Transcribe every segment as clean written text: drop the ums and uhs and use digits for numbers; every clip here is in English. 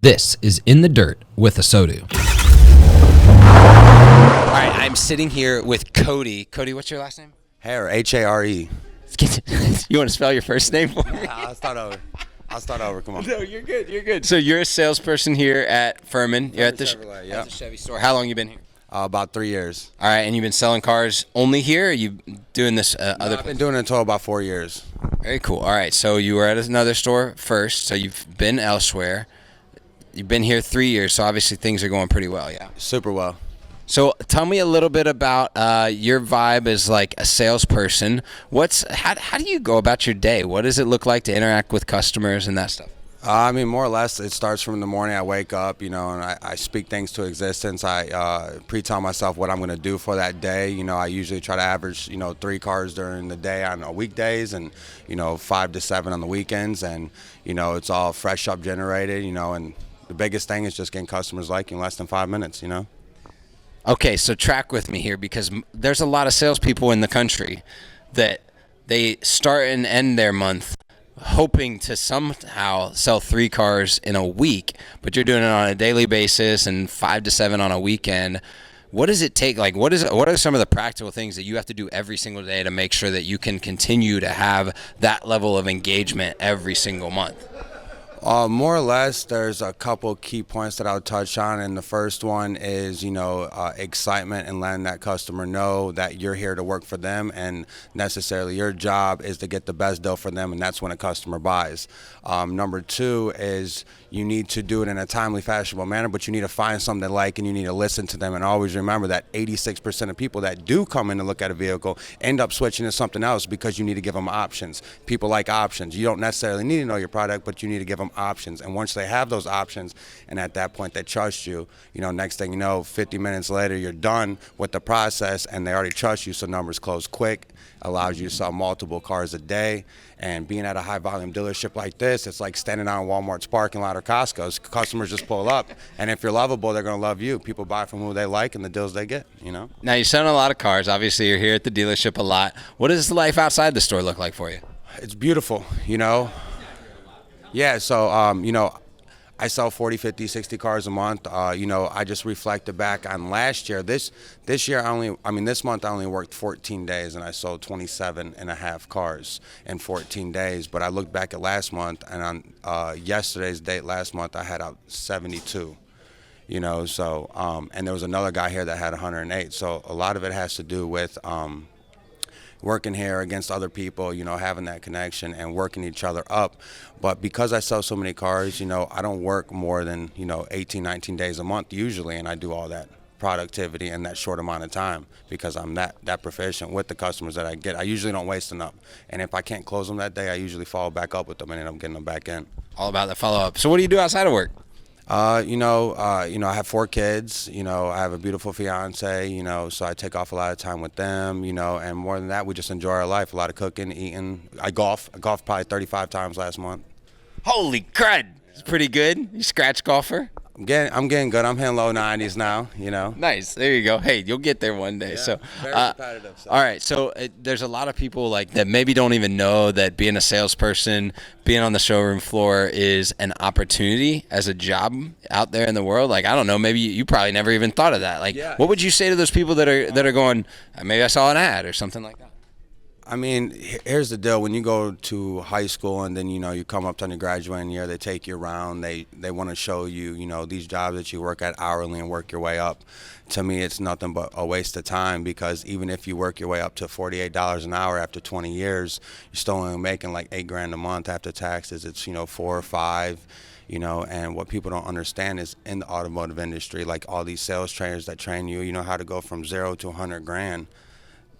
This is In the Dirt with ASOTU. All right, I'm sitting here with Cody. Cody, what's your last name? Hare, H-A-R-E. You want to spell your first name for me? I'll start over. Come on. No, you're good. You're good. So you're a salesperson here at Ferman. You're at the Chevy store. How long you been here? About 3 years. All right, and you've been selling cars only here? Or are you doing this other? I've been doing it until about 4 years. Very cool. All right, so you were at another store first, so you've been elsewhere. You've been here 3 years, so obviously things are going pretty well, yeah? Super well. So tell me a little bit about your vibe as like a salesperson. How do you go about your day? What does it look like to interact with customers and that stuff? More or less, it starts from the morning I wake up, and I speak things to existence. I pre-tell myself what I'm going to do for that day. I usually try to average, 3 cars during the day on weekdays and, 5 to 7 on the weekends. And, it's all fresh up generated, and the biggest thing is just getting customers in less than 5 minutes, Okay, so track with me here because there's a lot of salespeople in the country that they start and end their month hoping to somehow sell 3 cars in a week, but you're doing it on a daily basis and 5 to 7 on a weekend. What does it take? What are some of the practical things that you have to do every single day to make sure that you can continue to have that level of engagement every single month? More or less, there's a couple key points that I'll touch on, and the first one is, excitement and letting that customer know that you're here to work for them, and necessarily your job is to get the best deal for them, and that's when a customer buys. Number 2 is you need to do it in a timely, fashionable manner, but you need to find something they like, and you need to listen to them, and always remember that 86% of people that do come in and look at a vehicle end up switching to something else because you need to give them options. People like options. You don't necessarily need to know your product, but you need to give them options. And once they have those options, and at that point they trust you, next thing you know, 50 minutes later, you're done with the process and they already trust you, so numbers close quick, allows you to sell multiple cars a day. And being at a high volume dealership like this, it's like standing out in Walmart's parking lot or Costco's. Customers just pull up, and if you're lovable, they're going to love you. People buy from who they like and the deals they get, Now, you're selling a lot of cars. Obviously, you're here at the dealership a lot. What does life outside the store look like for you? It's beautiful, Yeah, so, I sell 40, 50, 60 cars a month. I just reflected back on last year. This month I only worked 14 days and I sold 27 and a half cars in 14 days. But I looked back at last month, and on yesterday's date last month, I had out 72. And there was another guy here that had 108. So a lot of it has to do with working here against other people, having that connection and working each other up. But because I sell so many cars, I don't work more than, 18, 19 days a month usually, and I do all that productivity in that short amount of time because I'm that proficient with the customers that I get. I usually don't waste enough. And if I can't close them that day, I usually follow back up with them and end up getting them back in. All about the follow-up. So what do you do outside of work? I have 4 kids, I have a beautiful fiance, so I take off a lot of time with them, and more than that, we just enjoy our life. A lot of cooking, eating. I golf probably 35 times last month. Holy crud. It's pretty good. You scratch golfer? I'm getting good. I'm hitting low 90s now, Nice. There you go. Hey, you'll get there one day. Yeah, so, very competitive. So. All right. So there's a lot of people that maybe don't even know that being a salesperson, being on the showroom floor is an opportunity as a job out there in the world. I don't know. Maybe you probably never even thought of that. Yeah. What would you say to those people that are going, maybe I saw an ad or something like that? Here's the deal. When you go to high school and then, you come up to your graduating year, they take you around. They want to show you, these jobs that you work at hourly and work your way up. To me, it's nothing but a waste of time because even if you work your way up to $48 an hour after 20 years, you're still only making like $8,000 a month after taxes. It's, 4 or 5. And what people don't understand is in the automotive industry, like all these sales trainers that train you, how to go from 0 to 100 grand.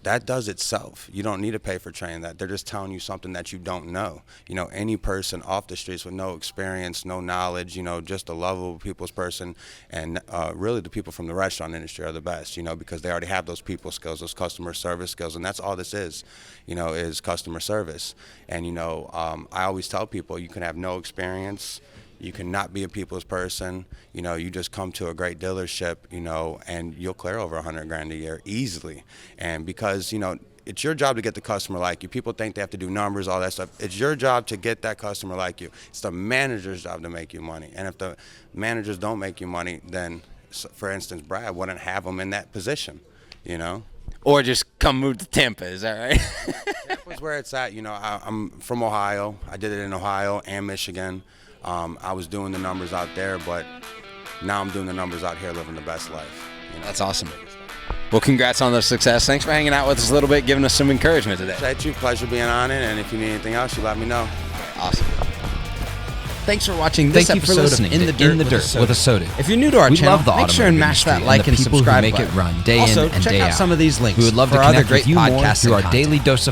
That does itself. You don't need to pay for training that. They're just telling you something that you don't know. Any person off the streets with no experience, no knowledge, just a lovable people's person, and really the people from the restaurant industry are the best, because they already have those people skills, those customer service skills, and that's all this is customer service. And, I always tell people you can have no experience, you cannot be a people's person. You just come to a great dealership, and you'll clear over $100,000 a year easily. And because, it's your job to get the customer like you. People think they have to do numbers, all that stuff. It's your job to get that customer like you. It's the manager's job to make you money. And if the managers don't make you money, then, for instance, Brad wouldn't have them in that position, you know? Or just come move to Tampa, is that right? Tampa's where it's at. You know, I'm from Ohio. I did it in Ohio and Michigan. I was doing the numbers out there, but now I'm doing the numbers out here, living the best life. You know? That's awesome. Well, congrats on the success. Thanks for hanging out with us a little bit, giving us some encouragement today. Thank you. Pleasure being on it. And if you need anything else, you let me know. Awesome. Thanks for watching this episode of In the Dirt with ASOTU. If you're new to our channel, make sure and mash that like and subscribe button. Make it run day also, in and check day out out. some of these links We would love to for other connect great with you more podcasts through and our daily dose of